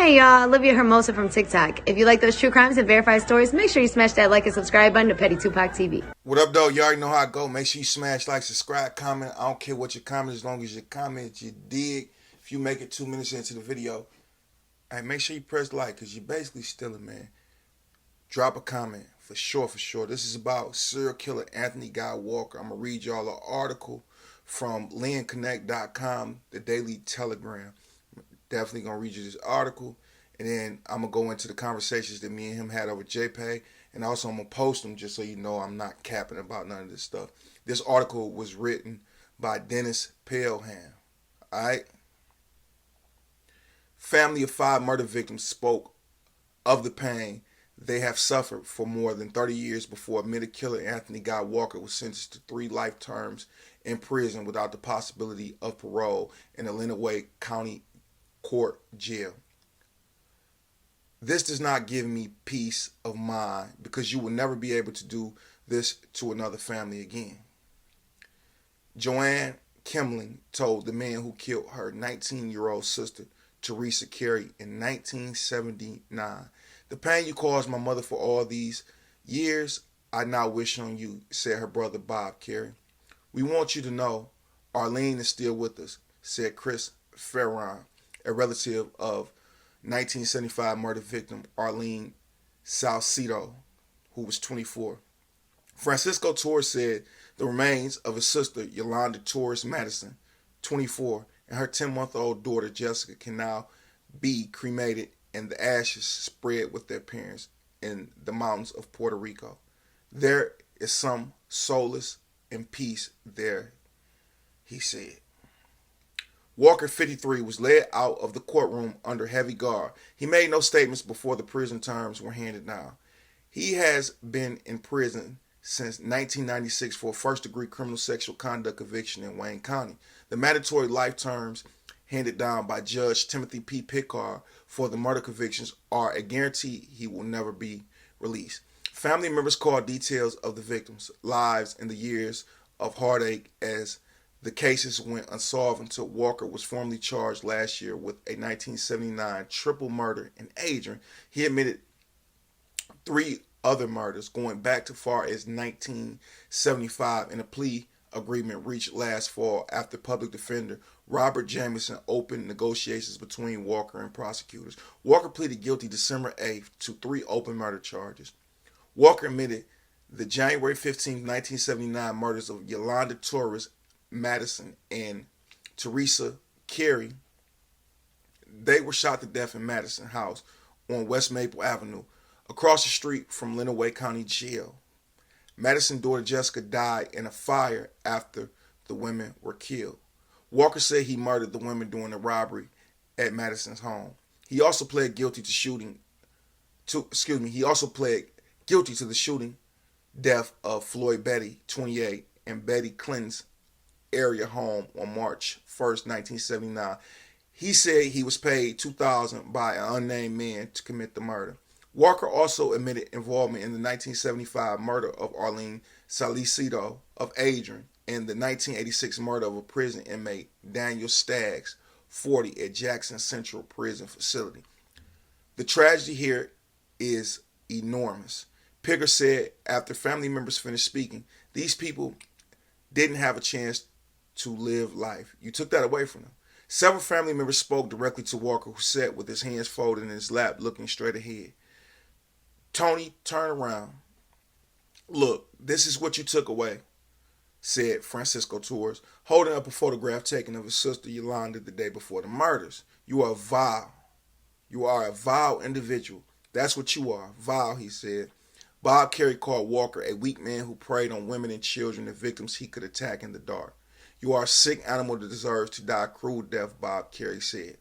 Hey y'all, Olivia Hermosa from TikTok. If you like those true crimes and verified stories, make sure you smash that like and subscribe button to PettyTupacTv. What up, though? You already know how I go. Make sure you smash like, subscribe, comment. I don't care what your comment, as long as your comment you dig. If you make it 2 minutes into the video, hey, make sure you press like, because you basically stealing, man. Drop a comment, for sure, for sure. This is about serial killer Anthony Guy Walker. I'm going to read y'all an article from LeonConnect.com, the Daily Telegram. Definitely going to read you this article, and then I'm going to go into the conversations that me and him had over JPay, and also I'm going to post them just so you know I'm not capping about none of this stuff. This article was written by Dennis Pelham. All right? Family of 5 murder victims spoke of the pain they have suffered for more than 30 years before admitted killer Anthony Guy Walker was sentenced to 3 life terms in prison without the possibility of parole in the Lenawee County Court jail. This does not give me peace of mind because you will never be able to do this to another family again. Joanne Kimling told the man who killed her 19-year-old sister, Teresa Carey, in 1979. The pain you caused my mother for all these years, I now wish on you, said her brother Bob Carey. We want you to know Arlene is still with us, said Chris Ferron, a relative of 1975 murder victim Arlene Salcido, who was 24. Francisco Torres said the remains of his sister Yolanda Torres Madison, 24, and her 10-month-old daughter Jessica can now be cremated and the ashes spread with their parents in the mountains of Puerto Rico. There is some solace and peace there, he said. Walker, 53, was led out of the courtroom under heavy guard. He made no statements before the prison terms were handed down. He has been in prison since 1996 for a first-degree criminal sexual conduct conviction in Wayne County. The mandatory life terms handed down by Judge Timothy P. Pickard for the murder convictions are a guarantee he will never be released. Family members called details of the victims' lives and the years of heartache as the cases went unsolved until Walker was formally charged last year with a 1979 triple murder in Adrian. He admitted 3 other murders going back to far as 1975 in a plea agreement reached last fall after public defender Robert Jamison opened negotiations between Walker and prosecutors. Walker pleaded guilty December 8th to 3 open murder charges. Walker admitted the January 15, 1979 murders of Yolanda Torres Madison and Teresa Carey. They were shot to death in Madison House on West Maple Avenue, across the street from Lenawee County Jail. Madison's daughter Jessica died in a fire after the women were killed. Walker said he murdered the women during the robbery at Madison's home. He also pled guilty to the shooting death of Floyd Betty, 28, and Betty Clinton's area home on March 1st, 1979. He said he was paid $2,000 by an unnamed man to commit the murder. Walker also admitted involvement in the 1975 murder of Arlene Salcido of Adrian and the 1986 murder of a prison inmate, Daniel Staggs, 40, at Jackson Central Prison Facility. The tragedy here is enormous. Pigger said after family members finished speaking, these people didn't have a chance to live life. You took that away from them. Several family members spoke directly to Walker, who sat with his hands folded in his lap, looking straight ahead. Tony, turn around. Look, this is what you took away, said Francisco Torres, holding up a photograph taken of his sister Yolanda the day before the murders. You are vile. You are a vile individual. That's what you are, vile, he said. Bob Carey called Walker a weak man who preyed on women and children and victims he could attack in the dark. You are a sick animal that deserves to die a cruel death, Bob Carey said.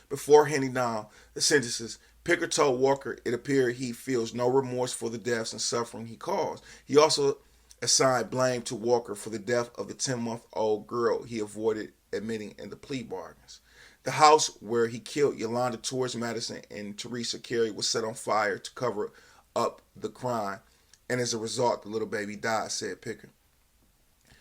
Before handing down the sentences, Picker told Walker it appeared he feels no remorse for the deaths and suffering he caused. He also assigned blame to Walker for the death of the 10-month-old girl he avoided admitting in the plea bargains. The house where he killed Yolanda Torres Madison and Teresa Carey was set on fire to cover up the crime, and as a result, the little baby died, said Picker.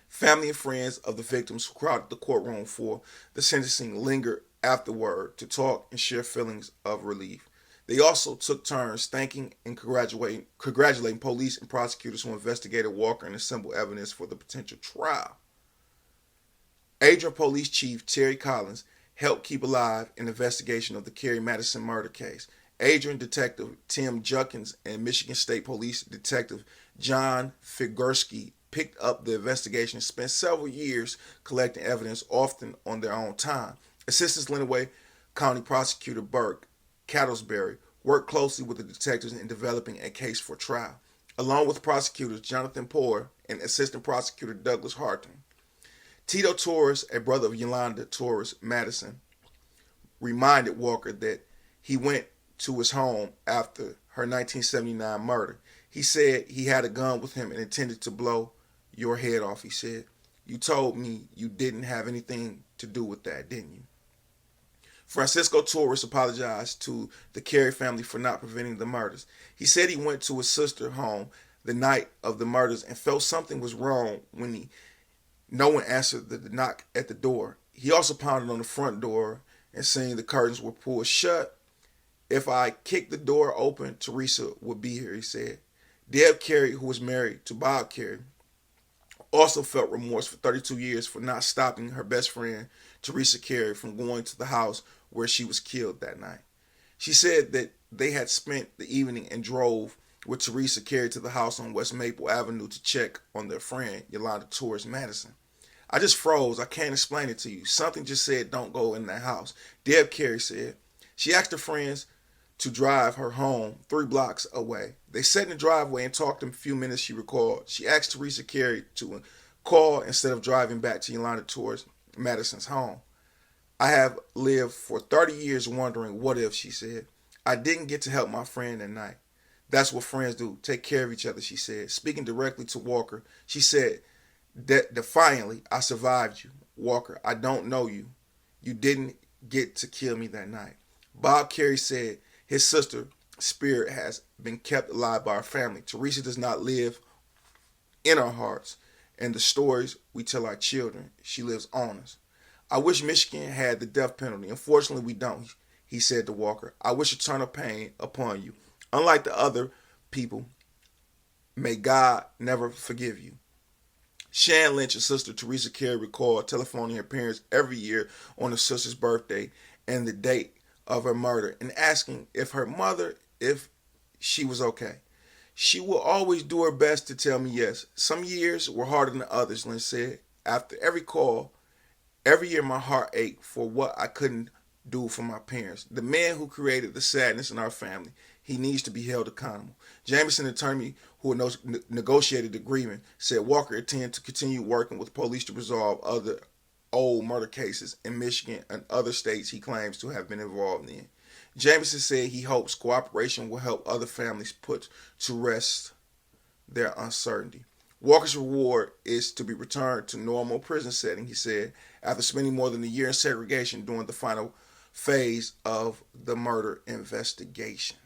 Family and friends of the victims who crowded the courtroom for the sentencing lingered afterward to talk and share feelings of relief. They also took turns thanking and congratulating police and prosecutors who investigated Walker and assembled evidence for the potential trial. Adrian Police Chief Terry Collins helped keep alive an investigation of the Carrie Madison murder case. Adrian Detective Tim Junkins and Michigan State Police Detective John Figursky picked up the investigation and spent several years collecting evidence, often on their own time. Assistant Lenawee County Prosecutor Burke Cattlesbury worked closely with the detectives in developing a case for trial, along with prosecutors Jonathan Poore and Assistant Prosecutor Douglas Harton. Tito Torres, a brother of Yolanda Torres Madison, reminded Walker that he went to his home after her 1979 murder. He said he had a gun with him and intended to blow your head off, he said. You told me you didn't have anything to do with that, didn't you? Francisco Torres apologized to the Carey family for not preventing the murders. He said he went to his sister's home the night of the murders and felt something was wrong when no one answered the knock at the door. He also pounded on the front door and saying the curtains were pulled shut. If I kicked the door open, Teresa would be here, he said. Deb Carey, who was married to Bob Carey, also felt remorse for 32 years for not stopping her best friend, Teresa Carey, from going to the house where she was killed that night. She said that they had spent the evening and drove with Teresa Carey to the house on West Maple Avenue to check on their friend, Yolanda Torres Madison. I just froze. I can't explain it to you. Something just said don't go in that house, Deb Carey said. She asked her friends to drive her home 3 blocks away. They sat in the driveway and talked in a few minutes, she recalled. She asked Teresa Carey to call instead of driving back to Yolanda Torres Madison's home. I have lived for 30 years wondering what if, she said. I didn't get to help my friend that night. That's what friends do, take care of each other, she said. Speaking directly to Walker, she said, defiantly, I survived you. Walker, I don't know you. You didn't get to kill me that night. Bob Carey said his sister's spirit has been kept alive by our family. Teresa does not live in our hearts and the stories we tell our children. She lives on us. I wish Michigan had the death penalty. Unfortunately, we don't, he said to Walker. I wish eternal pain upon you. Unlike the other people, may God never forgive you. Shan Lynch, her sister Teresa Carey, recalled telephoning her parents every year on her sister's birthday and the date of her murder and asking if she was okay. She will always do her best to tell me yes. Some years were harder than others, Lynch said. After every call, every year my heart ached for what I couldn't do for my parents. The man who created the sadness in our family, he needs to be held accountable. Jameson, attorney who negotiated the agreement, said Walker intended to continue working with police to resolve other old murder cases in Michigan and other states he claims to have been involved in. Jameson said he hopes cooperation will help other families put to rest their uncertainty. Walker's reward is to be returned to normal prison setting, he said, after spending more than a year in segregation during the final phase of the murder investigation.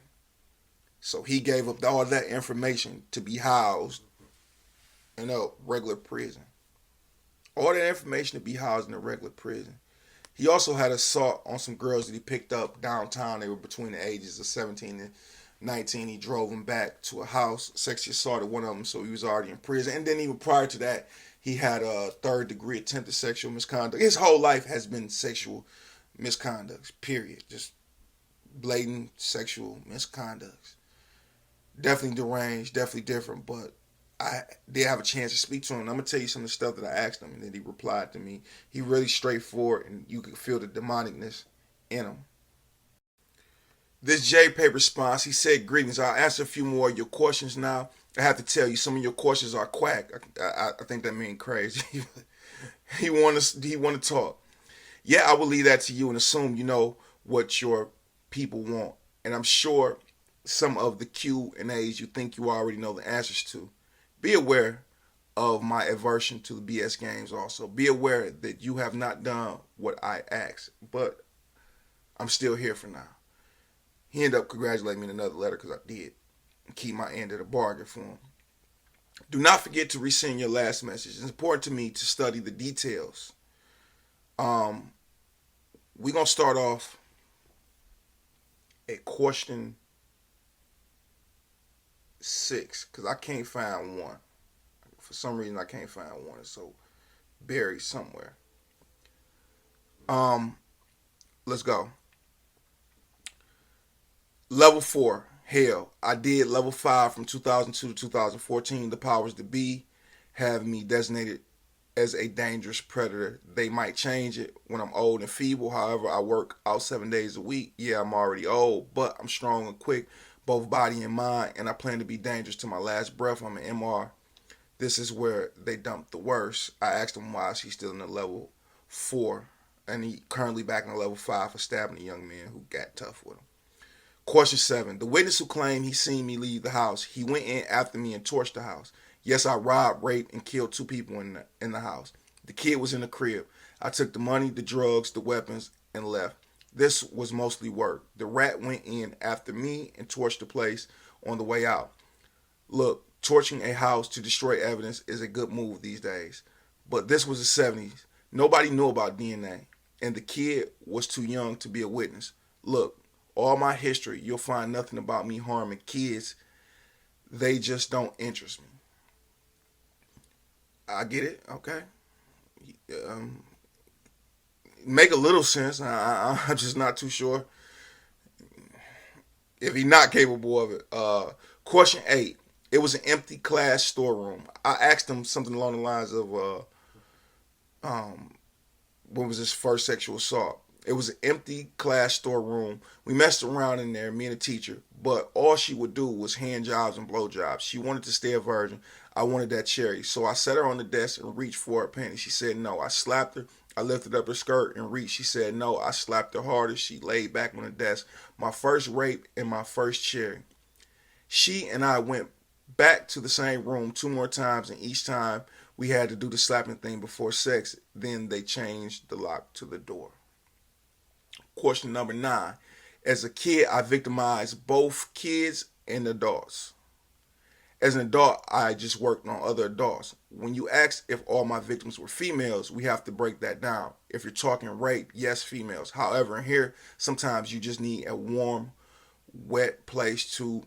So he gave up all that information to be housed in a regular prison. All that information to be housed in a regular prison. He also had assault on some girls that he picked up downtown. They were between the ages of 17 and 19. He drove them back to a house, sexually assaulted one of them, so he was already in prison. And then even prior to that, he had a 3rd-degree attempted sexual misconduct. His whole life has been sexual misconducts, period. Just blatant sexual misconducts. Definitely deranged, definitely different, but I did have a chance to speak to him. I'm going to tell you some of the stuff that I asked him, and then he replied to me. He really straightforward, and you could feel the demonicness in him. This J-Pay response, he said, greetings. I'll answer a few more of your questions now. I have to tell you, some of your questions are quack. I think that means crazy. he want to talk. Yeah, I will leave that to you and assume you know what your people want. And I'm sure some of the Q&As you think you already know the answers to. Be aware of my aversion to the BS games also. Be aware that you have not done what I asked, but I'm still here for now. He ended up congratulating me in another letter because I did keep my end of the bargain for him. Do not forget to resend your last message. It's important to me to study the details We're going to start off at question 6 because I can't find one. For some reason, I can't find one. It's so buried somewhere. Let's go. Level 4, hell. I did level 5 from 2002 to 2014. The powers that be have me designated as a dangerous predator. They might change it when I'm old and feeble. However, I work out 7 days a week. Yeah, I'm already old, but I'm strong and quick, both body and mind, and I plan to be dangerous to my last breath. I'm an MR. This is where they dumped the worst. I asked him why he's still in the level 4, and he currently back in the level 5 for stabbing a young man who got tough with him. Question 7. The witness who claimed he seen me leave the house, he went in after me and torched the house. Yes, I robbed, raped, and killed 2 people in the house. The kid was in the crib. I took the money, the drugs, the weapons, and left. This was mostly work. The rat went in after me and torched the place on the way out. Look, torching a house to destroy evidence is a good move these days. But this was the 70s. Nobody knew about DNA, and the kid was too young to be a witness. Look, all my history, you'll find nothing about me harming kids. They just don't interest me. I get it, okay. Make a little sense. I'm just not too sure if he's not capable of it. Question 8. It was an empty class storeroom. I asked him something along the lines of, what was his first sexual assault? It was an empty class storeroom. We messed around in there, me and the teacher, but all she would do was hand jobs and blow jobs. She wanted to stay a virgin. I wanted that cherry. So I set her on the desk and reached for her panties. She said no. I slapped her. I lifted up her skirt and reached. She said no. I slapped her harder. She laid back on the desk. My first rape and my first cherry. She and I went back to the same room 2 more times, and each time we had to do the slapping thing before sex. Then they changed the lock to the door. Question number 9. As a kid, I victimized both kids and adults. As an adult, I just worked on other adults. When you ask if all my victims were females, we have to break that down. If you're talking rape, yes, females. However, in here, sometimes you just need a warm, wet place to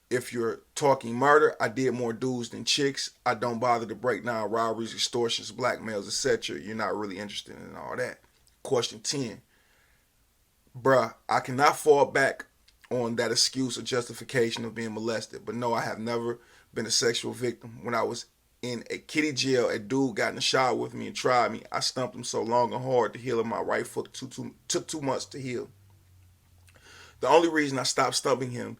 If you're talking murder, I did more dudes than chicks. I don't bother to break down robberies, extortions, blackmails, etc. You're not really interested in all that. Question 10. Bruh, I cannot fall back on that excuse or justification of being molested. But no, I have never been a sexual victim. When I was in a kiddie jail, a dude got in the shower with me and tried me. I stumped him so long and hard to heal in my right foot took 2 months to heal. The only reason I stopped stumping him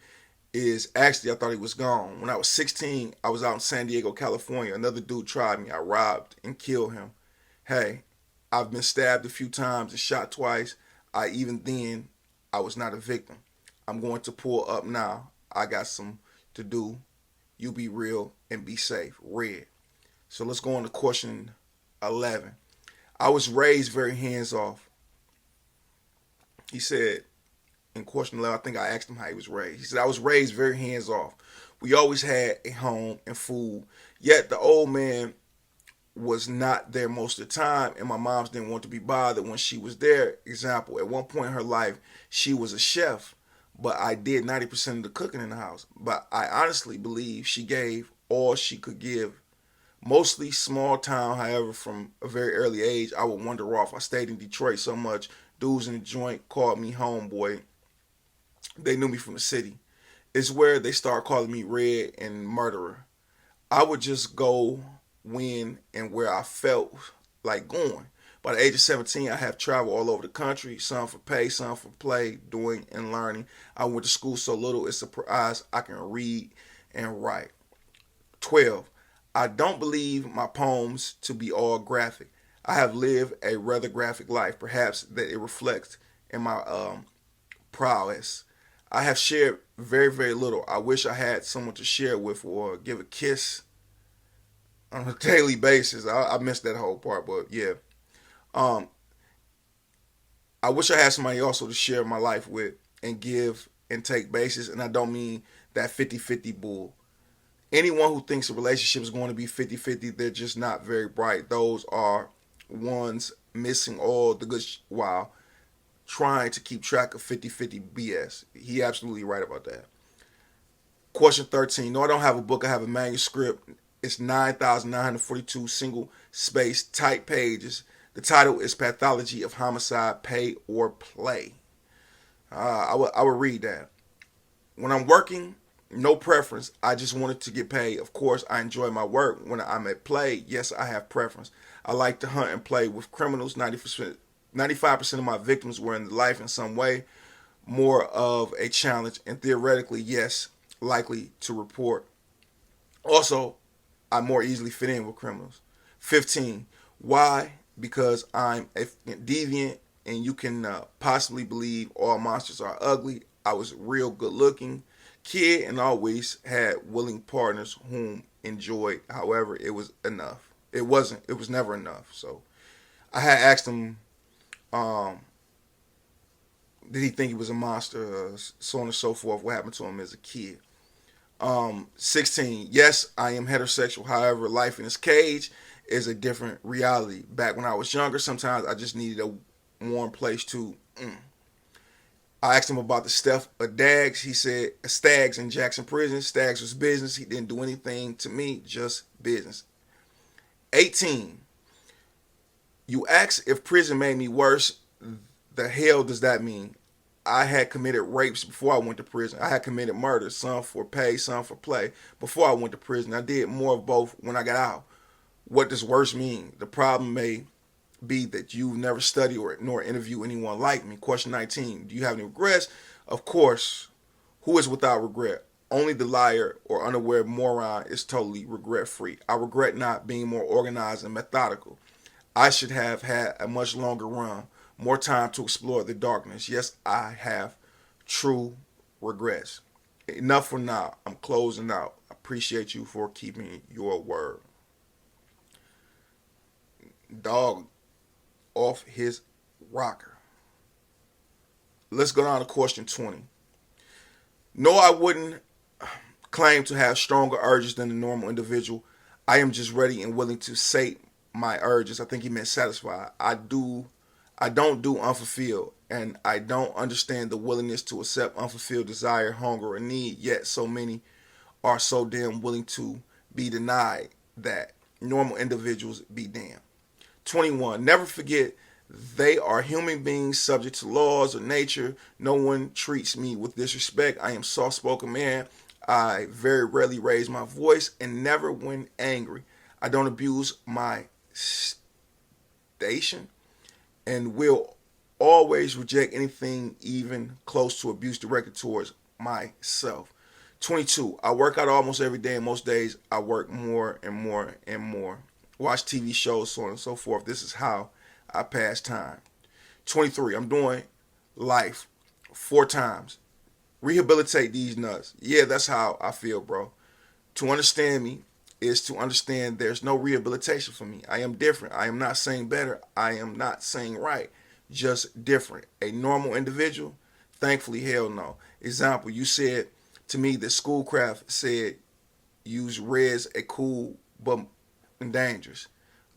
is actually I thought he was gone. When I was 16, I was out in San Diego, California. Another dude tried me. I robbed and killed him. Hey, I've been stabbed a few times and shot twice. Even then, I was not a victim. I'm going to pull up now. I got some to do. You be real and be safe. Red. So let's go on to question 11. I was raised very hands-off. He said, in question 11, I think I asked him how he was raised. He said, I was raised very hands-off. We always had a home and food. Yet the old man was not there most of the time, and my moms didn't want to be bothered when she was there. Example, at one point in her life, she was a chef, but I did 90% of the cooking in the house. But I honestly believe she gave all she could give. Mostly small town, however, from a very early age, I would wander off. I stayed in Detroit so much, dudes in the joint called me homeboy. They knew me from the city. It's where they start calling me Red and Murderer. I would just go when and where I felt like going. By the age of 17, I have traveled all over the country, some for pay, some for play, doing and learning. I went to school so little, it's surprised I can read and write. 12. I don't believe my poems to be all graphic. I have lived a rather graphic life, perhaps that it reflects in my prowess. I have shared very, very little. I wish I had someone to share with or give a kiss on a daily basis. I missed that whole part, but yeah. I wish I had somebody also to share my life with and give and take basis, and I don't mean that 50-50 bull. Anyone who thinks a relationship is going to be 50-50, they're just not very bright. Those are ones missing all the good while trying to keep track of 50-50 BS. He absolutely right about that. Question 13. No, I don't have a book. I have a manuscript. It's 9,942 single space type pages. The title is Pathology of Homicide, Pay or Play. I would read that. When I'm working, no preference. I just wanted to get paid. Of course, I enjoy my work. When I'm at play, yes, I have preference. I like to hunt and play with criminals. 95% of my victims were in life in some way. More of a challenge. And theoretically, yes, likely to report. Also, I more easily fit in with criminals. 15. Why? Because I'm a deviant and you can possibly believe all monsters are ugly. I was real good looking kid and always had willing partners whom enjoyed. However, it was enough. It was never enough. So I had asked him, did he think he was a monster, so on and so forth, what happened to him as a kid. 16, yes, I am heterosexual. However, life in this cage is a different reality. Back when I was younger, sometimes I just needed a warm place to. I asked him about the Steph of Dags. He said Stags in Jackson Prison. Stags was business. He didn't do anything to me, just business. 18, you ask if prison made me worse. The hell does that mean? I had committed rapes before I went to prison. I had committed murder, some for pay, some for play, before I went to prison. I did more of both when I got out. What does worse mean? The problem may be that you've never studied or nor interviewed anyone like me. Question 19, do you have any regrets? Of course. Who is without regret? Only the liar or unaware moron is totally regret-free. I regret not being more organized and methodical. I should have had a much longer run, more time to explore the darkness. Yes, I have true regrets. Enough for now. I'm closing out. I appreciate you for keeping your word. Dog off his rocker. Let's go down to question 20. No, I wouldn't claim to have stronger urges than the normal individual. I am just ready and willing to sate my urges. I think he meant satisfy. I don't do unfulfilled, and I don't understand the willingness to accept unfulfilled desire, hunger, or need, yet so many are so damn willing to be denied that. Normal individuals be damned. 21. Never forget they are human beings subject to laws of nature. No one treats me with disrespect. I am soft-spoken man. I very rarely raise my voice and never when angry. I don't abuse my station and will always reject anything even close to abuse directed towards myself. 22. I work out almost every day, and most days I work more and more and more. Watch TV shows, so on and so forth. This is how I pass time. 23. I'm doing life 4 times. Rehabilitate these nuts. Yeah, that's how I feel, bro. To understand me is to understand there's no rehabilitation for me. I am different. I am not saying better. I am not saying right. Just different. A normal individual? Thankfully, hell no. Example, you said to me that Schoolcraft said use red's a cool but dangerous.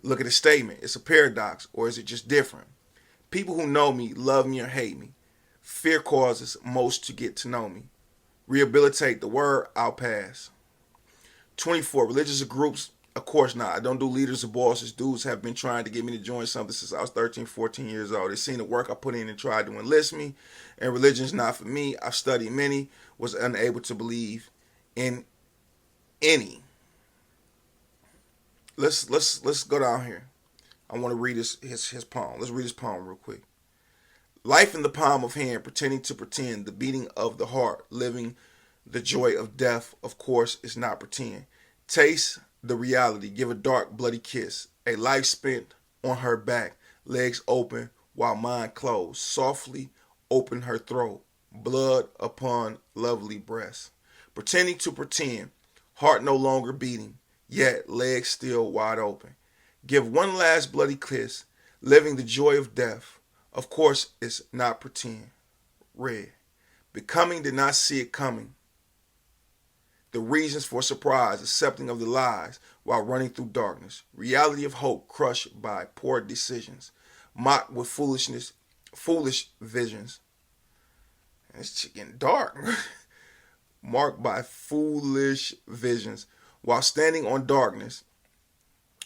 Look at the statement. It's a paradox, or is it just different? People who know me love me or hate me. Fear causes most to get to know me. Rehabilitate the word, I'll pass. 24. Religious groups, of course not. I don't do leaders or bosses. Dudes have been trying to get me to join something since I was 13, 14 years old. They've seen the work I put in and tried to enlist me. And religion's not for me. I've studied many, was unable to believe in any. Let's go down here. I want to read his poem. Let's read his poem real quick. Life in the palm of hand, pretending to pretend, the beating of the heart, living the joy of death, of course, is not pretend. Taste the reality, give a dark, bloody kiss, a life spent on her back, legs open while mine closed, softly open her throat, blood upon lovely breast. Pretending to pretend, heart no longer beating, yet legs still wide open. Give one last bloody kiss, living the joy of death. Of course, it's not pretend. Red. Becoming did not see it coming. The reasons for surprise, accepting of the lies while running through darkness. Reality of hope crushed by poor decisions. mocked with foolish visions. It's getting dark. Marked by foolish visions. While standing on darkness,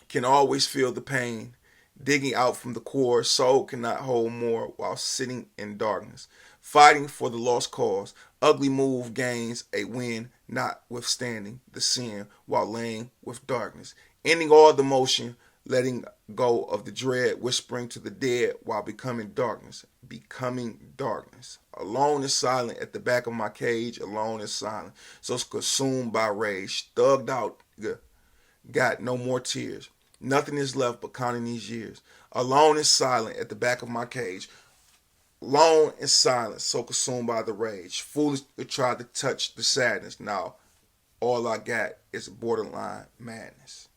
can always feel the pain. Digging out from the core, soul cannot hold more while sitting in darkness. Fighting for the lost cause, ugly move gains a win, notwithstanding the sin while laying with darkness. Ending all the motion, letting go of the dread, whispering to the dead while becoming darkness. Becoming darkness. Alone and silent at the back of my cage, alone and silent. So consumed by rage, thugged out, got no more tears. Nothing is left but counting these years. Alone and silent at the back of my cage. Alone and silent, so consumed by the rage. Foolish to try to touch the sadness. Now, all I got is borderline madness.